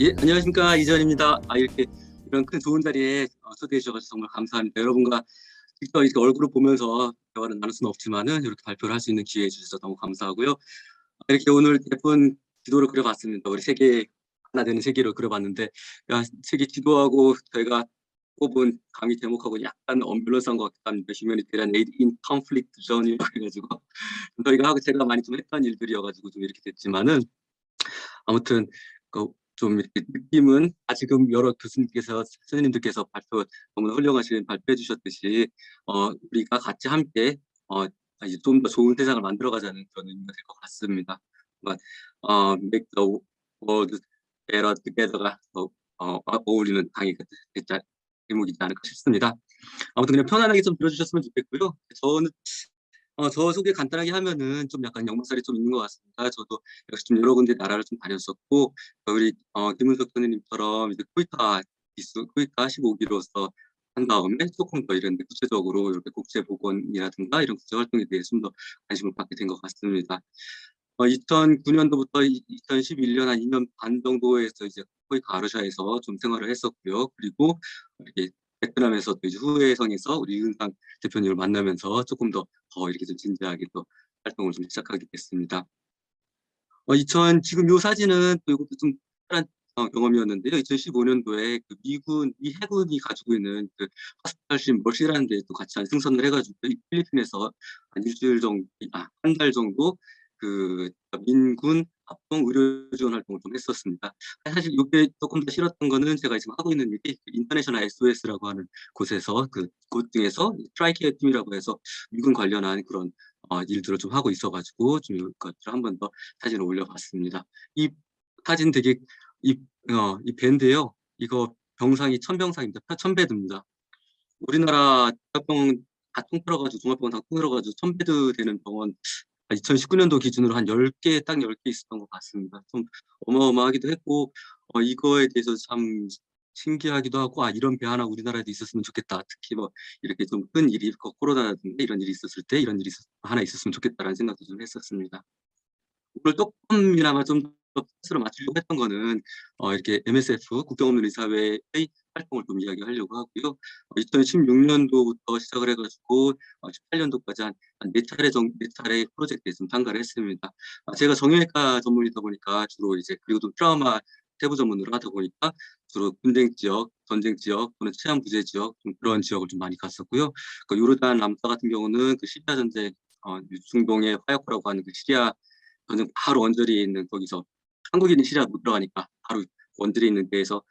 예, 안녕하십니까. 이전입니다. 이렇게 이런 큰 좋은 자리에 초대해 주셔서 정말 감사합니다. 여러분과 직접 이렇게 얼굴을 보면서 대화를 나눌 수는 없지만은 이렇게 발표를 할 수 있는 기회 주셔서 너무 감사하고요. 이렇게 오늘 예쁜 지도를 그려봤습니다. 우리 세계 하나 되는 세계로 그려봤는데, 세계 지도하고 저희가 뽑은 강의 제목하고 약간 언밸런스한 것 같습니다. Humanitarian Aid in Conflict Zone이라고 해가지고 저희가 하고 제가 많이 좀 했던 일들이어가지고 좀 이렇게 됐지만은 아무튼 좀 이렇게 느낌은 지금 여러 교수님께서 선생님들께서 발표 너무나 훌륭하신 발표해 주셨듯이 우리가 같이 함께 이제 좀 더 좋은 세상을 만들어가자는 그런 의미가 될 것 같습니다. Make the world better together가 어울리는 강의 제목이지 않을까 싶습니다. 아무튼 그냥 편안하게 좀 들어주셨으면 좋겠고요. 저는 저 소개 간단하게 하면은 좀 약간 역마살이 좀 있는 것 같습니다. 저도 역시 좀 여러 군데 나라를 좀 다녔었고, 우리 김은석 선생님처럼 이제 코이타 15기로서 한 다음에 조금 더 이런 구체적으로 이렇게 국제 보건이라든가 이런 국제 활동에 대해 좀 더 관심을 갖게 된 것 같습니다. 2009년도부터 2011년 한 2년 반 정도에서 이제 코이카 아르샤에서 좀 생활을 했었고요. 그리고 이렇게 베트남에서 또 이제 후회성에서 우리 윤상 대표님을 만나면서 조금 더 이렇게 좀 진지하게 또 활동을 좀 시작하게 됐습니다. 지금 요 사진은 또 이것도 좀 특별한 경험이었는데요. 2015년도에 그 미 해군이 가지고 있는 그 하스팔신 머시라는 데 또 같이 승선을 해가지고 필리핀에서 한 일주일 정도, 한 달 정도 그 민군 합동 의료 지원 활동을 좀 했었습니다. 사실 이게 조금 더 싫었던 거는 제가 지금 하고 있는 일이 인터내셔널 SOS라고 하는 곳에서 곳 중에서 트라이케어 팀이라고 해서 미군 관련한 그런 일들을 좀 하고 있어가지고 좀 이것들을 한 번 더 사진을 올려봤습니다. 이 사진 되게 이 배인데요. 이거 병상이 천병상입니다. 천베드입니다. 우리나라 종합병원 다 통틀어가지고 종합병원 다 통틀어가지고 천베드 되는 병원 2019년도 기준으로 한 10개, 딱 10개 있었던 것 같습니다. 좀 어마어마하기도 했고, 이거에 대해서 참 신기하기도 하고, 이런 배 하나 우리나라에도 있었으면 좋겠다. 특히 뭐, 이렇게 좀 큰 일이, 코로나라든가 이런 일이 있었을 때 이런 일이 하나 있었으면 좋겠다라는 생각도 좀 했었습니다. 오늘 조금이나마 좀 더 스스로 맞추려고 했던 거는 이렇게 MSF 국경없는 의사회의 활동을 좀 이야기하려고 하고요. 2016년도부터 시작을 해가지고 18년도까지 한 네 차례 프로젝트에 좀 참가를 했습니다. 제가 정형외과 전문이다 보니까 주로 이제 그리고 또 트라우마 세부 전문으로 하다 보니까 주로 분쟁 지역, 전쟁 지역 또는 치안 부재 지역 그런 지역을 좀 많이 갔었고요. 그 요르단 람사 같은 경우는 그 시리아 전쟁 중동의 화약고라고 하는 그 시리아 저는 바로 원저리에 있는 거기서 한국인이 시리아 못 들어가니까 바로 원저리에 있는 데에서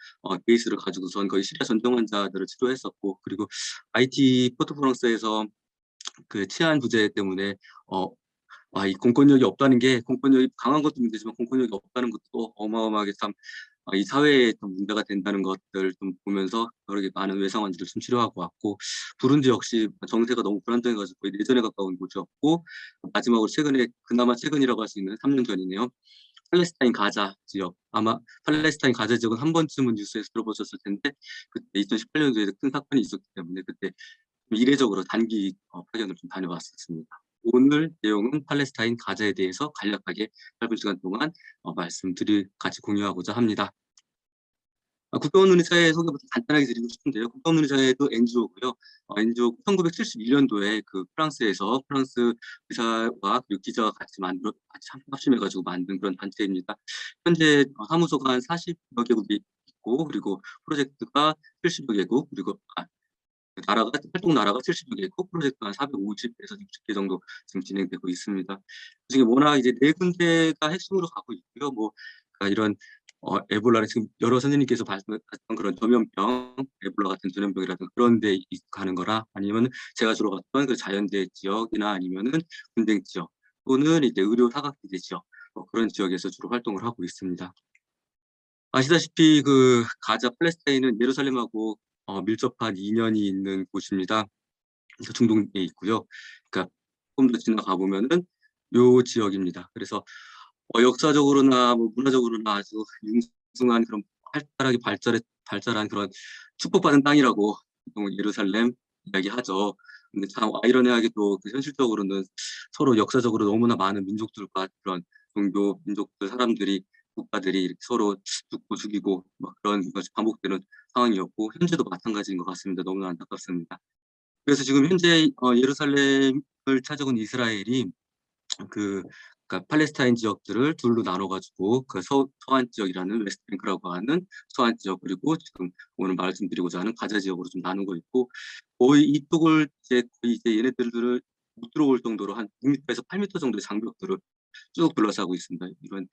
베이스를 가지고선 거의 시리아 전쟁 환자들을 치료했었고 그리고 IT 포트프랑스에서 그 치안 부재 때문에 이 공권력이 없다는 게 공권력이 강한 것도 문제지만 공권력이 없다는 것도 어마어마하게 참 이 사회에 좀 문제가 된다는 것들 좀 보면서 여러 개 많은 외상 환자들 좀 치료하고 왔고 부룬디 역시 정세가 너무 불안정해가지고 거의 내전에 가까운 곳이었고 마지막으로 최근에 그나마 최근이라고 할 수 있는 3년 전이네요. 팔레스타인 가자 지역 아마 팔레스타인 가자 지역은 한 번쯤은 뉴스에서 들어보셨을 텐데 그때 2018년도에 큰 사건이 있었기 때문에 그때 이례적으로 단기 파견을 좀 다녀왔었습니다. 오늘 내용은 팔레스타인 가자에 대해서 간략하게 짧은 시간 동안 같이 공유하고자 합니다. 국가원 의사회 소개부터 간단하게 드리고 싶은데요. 국가원 의사회도 NGO고요. NGO 1971년도에 그 프랑스에서 프랑스 의사와 그리고 기자가 같이 합심해가지고 만든 그런 단체입니다. 현재 사무소가 한 40여 개국이 있고 그리고 프로젝트가 70여 개국 그리고 활동 나라가 70여 개국 프로젝트가 한 450에서 60개 정도 지금 진행되고 있습니다. 그중에 워낙 이제 네 군데가 핵심으로 가고 있고요. 그러니까 이런 에볼라는 지금 여러 선생님께서 말씀하셨던 그런 전염병, 에볼라 같은 전염병이라든가 그런 데 가는 거라 아니면 제가 주로 갔던 그 자연재해 지역이나 아니면은 분쟁 지역 또는 이제 의료 사각지대 지역 그런 지역에서 주로 활동을 하고 있습니다. 아시다시피 그 가자 팔레스타인은 예루살렘하고 밀접한 인연이 있는 곳입니다. 그러니까 중동에 있고요. 그러니까 조금 더 지나가 보면은 요 지역입니다. 그래서 역사적으로나 뭐 문화적으로나 아주 융숭한 그런 활달하게 발달한 그런 축복받은 땅이라고 보통 예루살렘 이야기하죠. 근데 참 아이러니하게도 그 현실적으로는 서로 역사적으로 너무나 많은 민족들과 그런 종교 민족들 사람들이 국가들이 이렇게 서로 죽고 죽이고 막 그런 것이 반복되는 상황이었고 현재도 마찬가지인 것 같습니다. 너무나 안타깝습니다. 그래서 지금 현재 예루살렘을 차지하고 있는 이스라엘이 그 그러니까 팔레스타인 지역들을 둘로 나눠 가지고 그 서안 지역이라는 웨스트뱅크라고 하는 서안 지역, 그리고 지금 오늘 말씀드리고자 하는 가자 지역으로 좀 나누고 있고, 거의 이쪽을 이제 거의 이제 얘네들을 못 들어올 정도로 한 6m에서 8m 정도의 장벽들을 쭉 둘러싸고 있습니다. 이런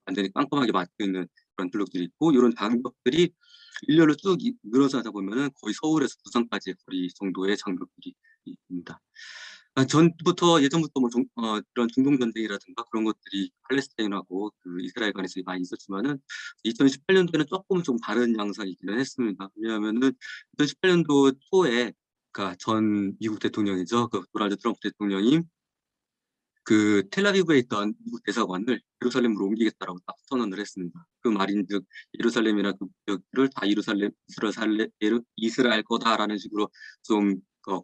완전히 깜깜하게 막혀 있는 그런 블록들이 있고, 이런 장벽들이 일렬로 쭉 늘어서 하다 보면은 거의 서울에서 부산까지의 거리 정도의 장벽들이 있습니다. 전부터 예전부터 뭐 그런 중동 전쟁이라든가 그런 것들이 팔레스타인하고 그 이스라엘 간에서 많이 있었지만은 2018년도에는 조금 좀 다른 양상이기는 했습니다. 왜냐하면은 2018년도 초에 그러니까 전 미국 대통령이죠. 그 도널드 트럼프 대통령이 그 텔아비브에 있던 미국 대사관을 예루살렘으로 옮기겠다라고 딱 선언을 했습니다. 그 말인즉 예루살렘이나 그 지역을 다 이스라엘 거다라는 식으로 좀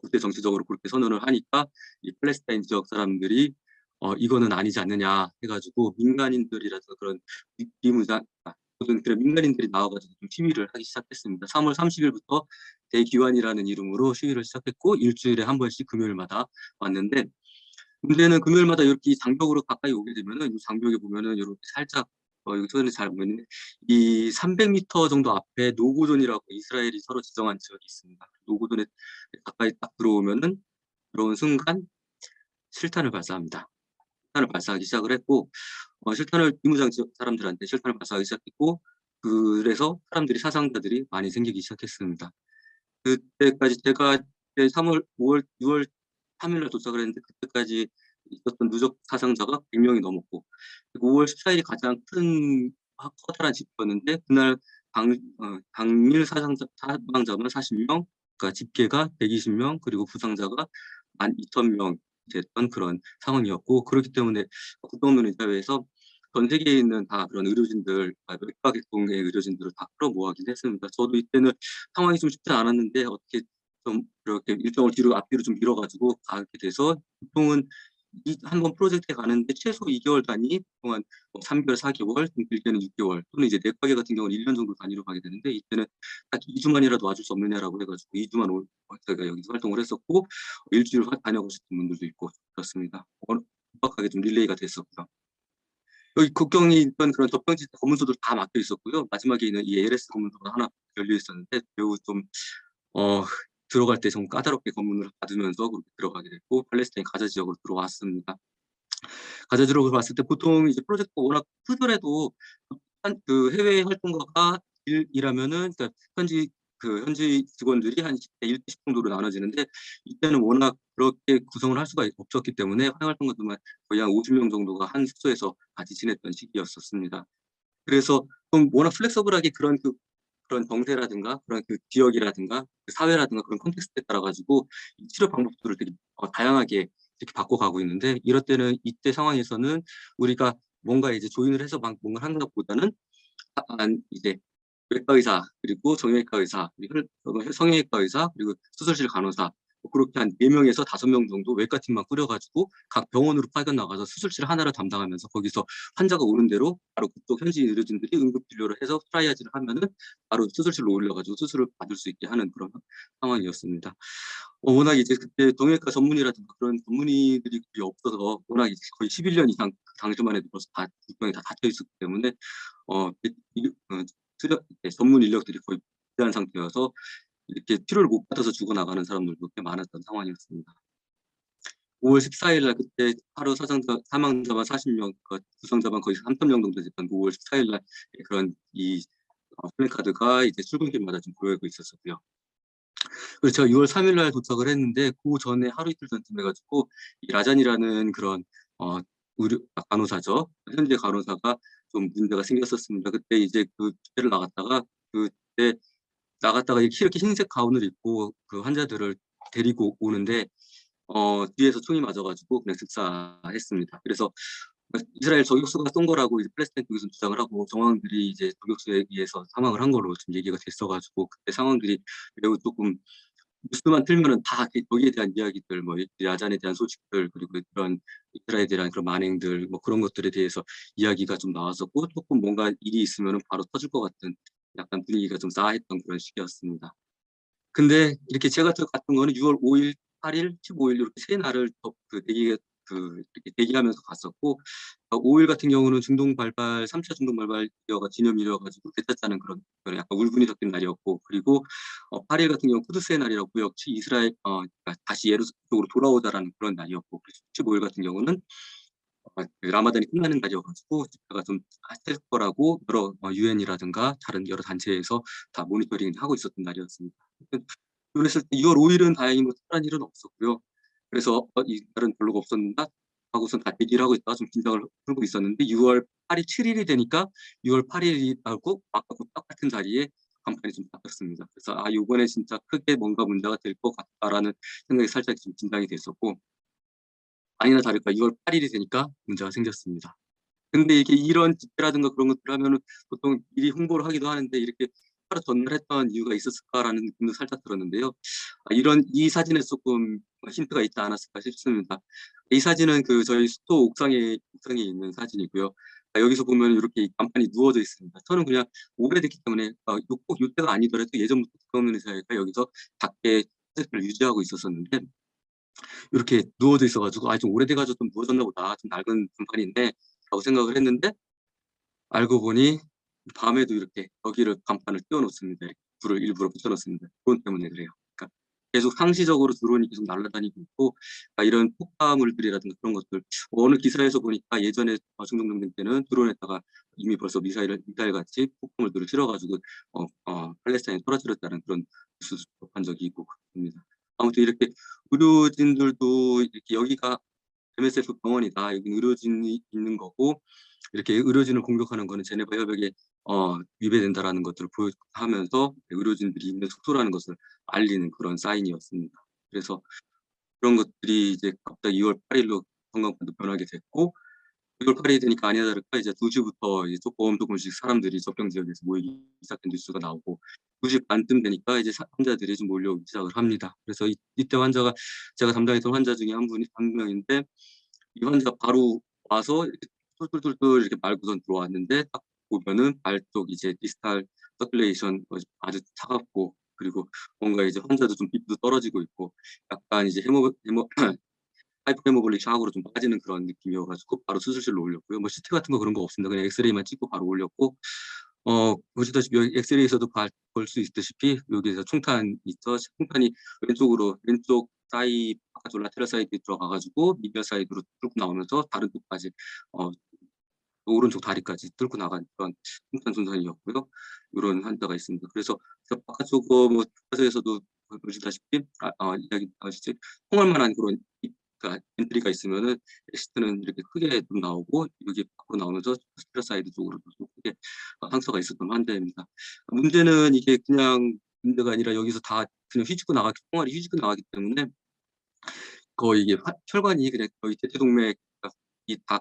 국제 정치적으로 그렇게 선언을 하니까 이 팔레스타인 지역 사람들이 이거는 아니지 않느냐 해가지고 민간인들이라서 그런 비무장 모든 그런 민간인들이 나와가지고 좀 시위를 하기 시작했습니다. 3월 30일부터 대기환이라는 이름으로 시위를 시작했고 일주일에 한 번씩 금요일마다 왔는데, 문제는 금요일마다 이렇게 장벽으로 가까이 오게 되면은 이 장벽에 보면은 이렇게 살짝 여기 손에 잘 보이는데 이 300m 정도 앞에 노고존이라고 이스라엘이 서로 지정한 지역이 있습니다. 노고존에 가까이 딱 들어온 순간 실탄을 발사합니다. 실탄을 발사하기 시작을 했고, 실탄을 비무장 지역 사람들한테 실탄을 발사하기 시작했고, 그래서 사상자들이 많이 생기기 시작했습니다. 그때까지 제가 3월, 5월, 6월 3일 날 도착을 했는데 그때까지 있었던 누적 사상자가 100명이 넘었고, 5월 14일이 가장 큰 커다란 집회였는데 그날 당일 사망자만 40명, 그러니까 집계가 120명, 그리고 부상자가 12,000명 됐던 그런 상황이었고, 그렇기 때문에 국경노린사회에서 전 세계에 있는 다 그런 의료진들, 외과 계통의 의료진들을 다 끌어모아긴 했습니다. 저도 이때는 상황이 좀 쉽지 않았는데 어떻게 좀 이렇게 일정을 앞뒤로 좀 미뤄가지고 가게 돼서, 보통은 한번 프로젝트에 가는데 최소 2개월 단위 동안 3개월, 4개월, 좀 길게는 6개월, 또는 이제 내과계 같은 경우는 1년 정도 단위로 가게 되는데, 이때는 딱 2주만이라도 와줄 수 없느냐라고 해가지고 2주만 저희가 여기서 활동을 했었고, 일주일 다녀오셨던 분들도 있고 그렇습니다. 급박하게 좀 릴레이가 됐었고요. 여기 국경이 있던 그런 덧병지 검문소도 다 막혀 있었고요. 마지막에 있는 이 ALS 검문소가 하나 열려 있었는데 매우 좀 들어갈 때 좀 까다롭게 검문을 받으면서 그렇게 들어가게 됐고, 팔레스타인 가자 지역으로 들어왔습니다. 가자 지역으로 봤을 때 보통 이제 프로젝트가 워낙 크더라도 그 해외 활동가가 일이라면은 그러니까 현지 직원들이 한 10대 1대 10 정도로 나눠지는데, 이때는 워낙 그렇게 구성을 할 수가 없었기 때문에 해외 활동가들만 거의 한 50명 정도가 한 숙소에서 같이 지냈던 시기였었습니다. 그래서 좀 워낙 플렉서블하게 그런 정세라든가 그런 그 지역이라든가 그 사회라든가 그런 컨텍스트에 따라 가지고 이 치료 방법들을 되게 다양하게 이렇게 바꿔가고 있는데, 이럴 때는 이때 상황에서는 우리가 뭔가 이제 조인을 해서 막 뭔가 하는 것보다는 한 이제 외과 의사, 그리고 정형외과 의사, 그리고 성형외과 의사, 그리고 수술실 간호사, 그렇게 한 4명에서 5명 정도 외과팀만 꾸려가지고 각 병원으로 파견 나가서 수술실 하나를 담당하면서 거기서 환자가 오는 대로 바로 그쪽 현지 의료진들이 응급진료를 해서 트라이아지를 하면은 바로 수술실로 올려가지고 수술을 받을 수 있게 하는 그런 상황이었습니다. 워낙 이제 그때 정형외과 전문의라든가 그런 전문의들이 거의 없어서, 워낙 이제 거의 11년 이상 그 당시만 해도 벌써 다 국경이 다 닫혀 있었기 때문에 전문 인력들이 거의 부재한 상태여서 이렇게 치료를 못 받아서 죽어나가는 사람들도 꽤 많았던 상황이었습니다. 5월 14일 날 그때 하루 사망자만 40명, 부상자만 거의 3,000명 정도 됐던 5월 14일 날 그런 플래카드가 이제 출근길마다 좀 보이고 있었고요. 그래서 제가 6월 3일 날 도착을 했는데 그 전에 하루 이틀 전쯤 해가지고 이 라잔이라는 그런 의료 간호사죠. 현재 간호사가 좀 문제가 생겼었습니다. 그때 이제 그 집회를 나갔다가 이렇게 흰색 가운을 입고 그 환자들을 데리고 오는데 뒤에서 총이 맞아가지고 그냥 즉사했습니다. 그래서 이스라엘 저격수가 쏜 거라고 이제 팔레스타인 쪽에서 주장을 하고, 정황들이 이제 저격수에 의해서 사망을 한 걸로 좀 얘기가 됐어가지고 그때 상황들이 매우 조금 뉴스만 틀면은 다 거기에 대한 이야기들, 뭐 야잔에 대한 소식들, 그리고 그런 이스라엘에 대한 그런 만행들, 뭐 그런 것들에 대해서 이야기가 좀 나왔었고, 조금 뭔가 일이 있으면은 바로 터질 것 같은 약간 분위기가 좀 싸했던 그런 시기였습니다. 근데 이렇게 제가 갔던 거는 6월 5일, 8일, 15일 이렇게 세 날을 이렇게 대기하면서 갔었고, 5일 같은 경우는 중동 발발, 3차 중동 발발이어가 기념일이어가지고 되찾자는 그런 약간 울분이 섞인 날이었고, 그리고 8일 같은 경우 쿠드스의 날이라고 역시 이스라엘 그러니까 다시 예루살렘 쪽으로 돌아오자라는 그런 날이었고, 15일 같은 경우는 그 라마단이 끝나는 날이어가지고 집회가 좀 할 거라고 여러 유엔이라든가 다른 여러 단체에서 다 모니터링을 하고 있었던 날이었습니다. 그랬을 때 6월 5일은 다행히 뭐 특별한 일은 없었고요. 그래서 이 날은 별로가 없었는가 하고선 다 대기를 하고 있다가 좀 긴장을 풀고 있었는데 6월 8일, 7일이 되니까 6월 8일이라고 아까 그 똑같은 자리에 간판이 좀 바뀌었습니다. 그래서 이번에 진짜 크게 뭔가 문제가 될 것 같다라는 생각이 살짝 좀 긴장이 됐었고, 아니나 다를까 6월 8일이 되니까 문제가 생겼습니다. 근데 이게 이런 집회라든가 그런 것들 하면은 보통 미리 홍보를 하기도 하는데 이렇게 하루 전날 했던 이유가 있었을까라는 느낌도 살짝 들었는데요. 이 사진에 조금 힌트가 있지 않았을까 싶습니다. 이 사진은 그 저희 수도 옥상에 있는 사진이고요. 여기서 보면 이렇게 간판이 누워져 있습니다. 저는 그냥 오래됐기 때문에 꼭 이때가 아니더라도 예전부터 그런 회사가 여기서 밖에 프로젝트를 유지하고 있었었는데 이렇게 누워져 있어가지고 좀 오래돼가지고 좀 누워졌나 보다, 좀 낡은 간판인데 라고 생각을 했는데, 알고 보니 밤에도 이렇게 여기를 간판을 띄워놓습니다. 이렇게 불을 일부러 붙여놓습니다. 드론 때문에 그래요. 그러니까 계속 상시적으로 드론이 계속 날아다니고 있고, 이런 폭파물들이라든가 그런 것들, 어느 기사에서 보니까 예전에 중동정권 때는 드론에다가 이미 벌써 미사일 같이 폭파물들을 실어가지고 팔레스타인에 떨어뜨렸다는 그런 뉴스 접한 적이 있고 그렇습니다. 아무튼 이렇게 의료진들도 이렇게 여기가 MSF 병원이다, 여기 의료진이 있는 거고, 이렇게 의료진을 공격하는 거는 제네바 협약에 위배된다라는 것들을 하면서 의료진들이 있는 숙소라는 것을 알리는 그런 사인이었습니다. 그래서 그런 것들이 이제 갑자기 2월 8일로 선거권도 변하게 됐고, 6월 8일이 되니까 아니나 다를까 이제 2시부터 이제 조금씩 사람들이 접경 지역에서 모이기 시작한 뉴스가 나오고, 2시 반쯤 되니까 이제 환자들이 좀 몰려오기 시작을 합니다. 그래서 이때 제가 담당했던 환자 중에 한 명인데, 이 환자가 바로 와서 이렇게 툴툴툴툴 이렇게 말고선 들어왔는데, 딱 보면은 발 쪽 이제 디스탈 서큘레이션 아주 차갑고, 그리고 뭔가 이제 환자도 좀 빗도 떨어지고 있고, 약간 이제 헤모 하이퍼헤모글릭 샥으로 좀 빠지는 그런 느낌이어가지고 바로 수술실로 올렸고요. 뭐 CT 같은 거 그런 거 없습니다. 그냥 엑스레이만 찍고 바로 올렸고, 보시다시피 여기 엑스레이에서도 볼 수 있다시피 여기서 총탄 있죠. 총탄이 왼쪽 사이 바깥쪽 라테럴 사이드에 들어가가지고 미디얼 사이드로 뚫고 나오면서 다른 쪽까지 어, 오른쪽 다리까지 뚫고 나간 그런 총탄 손상이었고요. 이런 환자가 있습니다. 그래서 바깥쪽 뭐 교과서에서도 보시다시피 이야기 나오시지, 통할 만한 그런 그러니까 엔트리가 있으면은 엑시트는 이렇게 크게 좀 나오고, 여기 밖으로 나오면서 스테라사이드 쪽으로도 좀 크게 상처가 있었던 환자입니다. 문제는 이게 그냥 문제가 아니라 여기서 다 그냥 총알이 휘지고 나가기 때문에 거의 이게 혈관이 그냥 거의 대퇴동맥 이다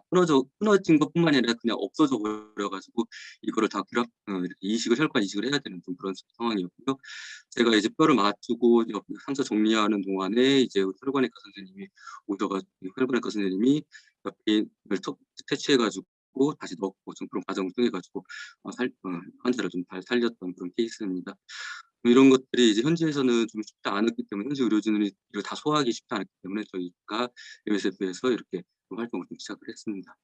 끊어진 것뿐만 아니라 그냥 없어져 버려가지고 이거를 다 이렇게 혈관 이식을 해야 되는 좀 그런 상황이었고요. 제가 이제 뼈를 맞추고 상처 정리하는 동안에 이제 혈관외과 선생님이 혈관외과 선생님이 옆에 채취해가지고 다시 넣고 좀 그런 과정을 통해가지고 환자를 좀 잘 살렸던 그런 케이스입니다. 이런 것들이 이제 현지에서는 좀 쉽지 않았기 때문에, 현지 의료진들이 이걸 다 소화하기 쉽지 않았기 때문에 저희가 MSF에서 이렇게 활동을 좀 시작을 했습니다.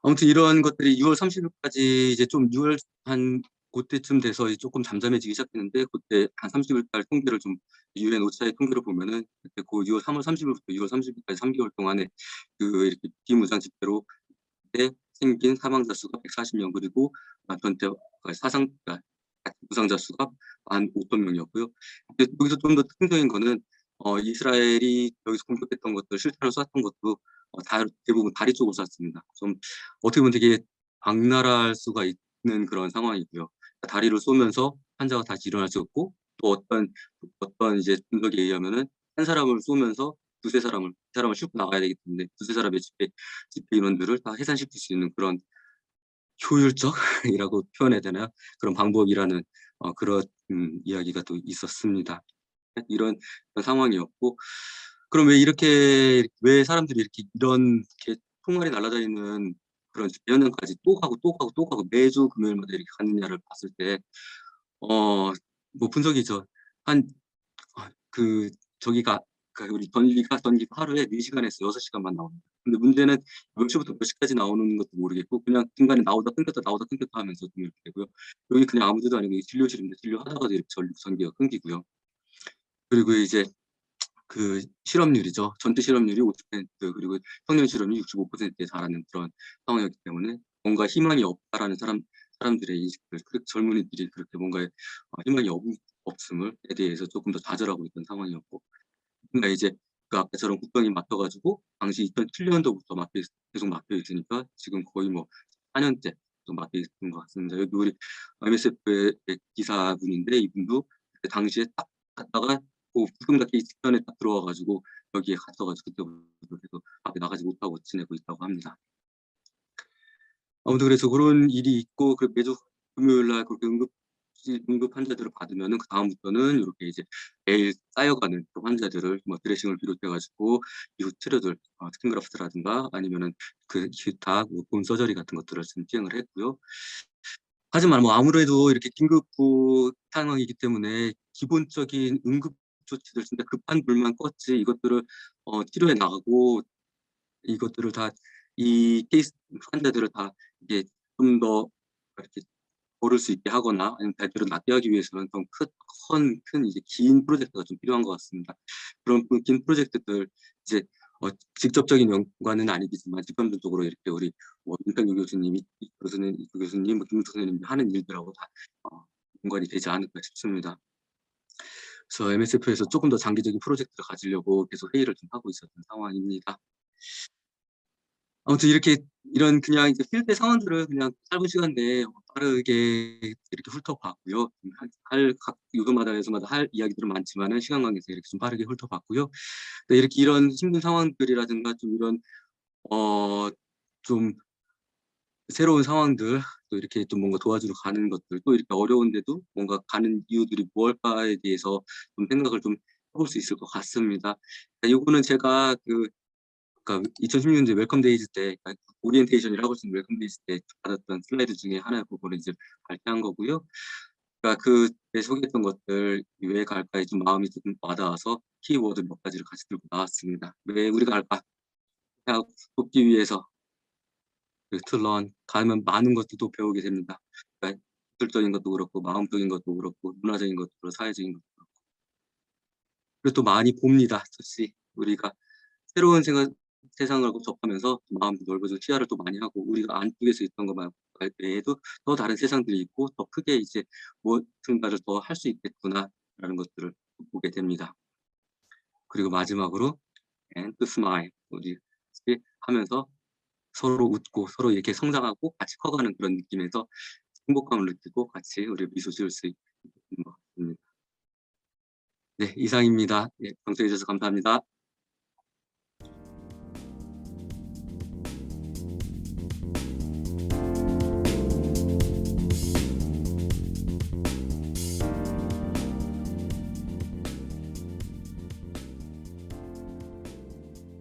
아무튼 이런 것들이 6월 30일까지 이제 좀 6월 한 그때쯤 돼서 이제 조금 잠잠해지기 시작했는데, 그때 한 30일달 통계를 좀 유엔 오차의 통계를 보면은 그때 그 3월 30일부터 6월 30일까지 3개월 동안에 이렇게 비무장 집회로 때 생긴 사망자 수가 140명, 그리고 전체 그러니까 부상자 수가 15,000명이었고요. 여기서 좀 더 특징적인 거는 이스라엘이 여기서 공격했던 것들, 실탄을 쐈던 것도 대부분 다리 쪽으로 쐈습니다. 좀 어떻게 보면 되게 악랄할 수가 있는 그런 상황이고요. 다리를 쏘면서 환자가 다시 일어날 수 없고, 또 어떤 이제 분석에 의하면은 한 사람을 쏘면서 두세 사람을 싣고 나가야 되기 때문에 두세 사람의 집회 인원들을 다 해산시킬 수 있는 그런 효율적이라고 표현해야 되나요? 그런 방법이라는 그런 이야기가 또 있었습니다. 이런 상황이었고, 그럼 왜 사람들이 이렇게 이런 총알이 날아다니는 그런 대연양까지 또 가고 또 가고 또 가고 매주 금요일마다 이렇게 가느냐를 봤을 때, 뭐 분석이죠. 한, 저기가, 우리 전기가 하루에 4시간에서 6시간만 나옵니다. 근데 문제는 몇 시부터 몇 시까지 나오는 것도 모르겠고, 그냥 중간에 나오다 끊겼다 나오다 끊겼다 하면서 좀 이렇게 되고요. 여기 그냥 아무 데도 아니고 진료실인데 진료하다가도 이렇게 전기가 끊기고요. 그리고 이제 실업률이죠. 전체 실업률이 50%, 그리고 청년 실업률이 65%에 달하는 그런 상황이었기 때문에 뭔가 희망이 없다라는 사람들의 인식들, 젊은이들이 그렇게 뭔가 희망이 없음에 대해서 조금 더 좌절하고 있던 상황이었고, 그러니까 이제 아까처럼 국경이 막혀가지고 당시 2007년도부터 계속 막혀 있으니까 지금 거의 뭐 4년째 좀 막혀 있는 것 같습니다. 여기 우리 MSF의 기사분인데, 이분도 그때 당시에 딱 갔다가 국경 닫기 직전에 딱 들어와가지고 여기에 갇혀가지고 그때부터 계속 밖에 나가지 못하고 지내고 있다고 합니다. 아무튼 그래서 그런 일이 있고, 매주 금요일 날 그렇게 응급 환자들을 받으면은 그 다음부터는 이렇게 이제 매일 쌓여가는 그 환자들을 뭐 드레싱을 비롯해가지고 이후 치료들, 스킨그라프트라든가 아니면은 기타 본 서저리 같은 것들을 지금 시행을 했고요. 하지만 뭐 아무래도 이렇게 긴급부 상황이기 때문에 기본적인 응급 조치들, 진짜 급한 불만 껐지 이것들을 치료해 나가고, 이것들을 다 이 케이스 환자들을 다 이게 좀 더 이렇게 걸을 수 있게 하거나 아니면 발달을 낫게 하기 위해서는 좀 큰 이제 긴 프로젝트가 좀 필요한 것 같습니다. 그런 긴 프로젝트들 이제 직접적인 연관은 아니겠지만 직감적으로 이렇게 우리 뭐 윤탁유 교수님이 교수님, 뭐 김웅석 선생님이 하는 일들하고 다 연관이 되지 않을까 싶습니다. 그래서 MSF에서 조금 더 장기적인 프로젝트를 가지려고 계속 회의를 좀 하고 있었던 상황입니다. 아무튼 이런 그냥 이제 필드 상황들을 그냥 짧은 시간 내에 빠르게 이렇게 훑어봤고요. 각 요소마다 할 이야기들은 많지만은 시간 관계에서 이렇게 좀 빠르게 훑어봤고요. 네, 이렇게 이런 힘든 상황들이라든가 좀 이런 좀 새로운 상황들, 또 이렇게 좀 뭔가 도와주러 가는 것들, 또 이렇게 어려운데도 뭔가 가는 이유들이 무엇일까에 대해서 좀 생각을 좀 해볼 수 있을 것 같습니다. 요거는 제가 2016년도에 웰컴 데이즈 때, 오리엔테이션이라고 할 수 있는 웰컴 데이즈 때 받았던 슬라이드 중에 하나의 부분을 이제 발표한 거고요. 그때 소개했던 것들 왜 갈까에 좀 마음이 조금 와닿아서 키워드 몇 가지를 같이 들고 나왔습니다. 왜 우리가 갈까? 그냥 돕기 위해서, 툴런 가면 많은 것들도 배우게 됩니다. 기술적인 것도 그렇고 마음적인 것도 그렇고 문화적인 것도 그렇고 사회적인 것도 그렇고, 그리고 또 많이 봅니다. 사실 우리가 새로운 세상을 접하면서 마음도 넓어지고 시야를 또 많이 하고, 우리가 안쪽에서 있던 것만 외에도 더 다른 세상들이 있고 더 크게 이제 무엇인가를 더 할 수 있겠구나라는 것들을 보게 됩니다. 그리고 마지막으로 and smile, 우리 하면서 서로 웃고 서로 이렇게 성장하고 같이 커가는 그런 느낌에서 행복감을 느끼고 같이 우리 미소 지을 수 있는 것 같습니다. 네, 이상입니다. 네, 방청해 주셔서 감사합니다.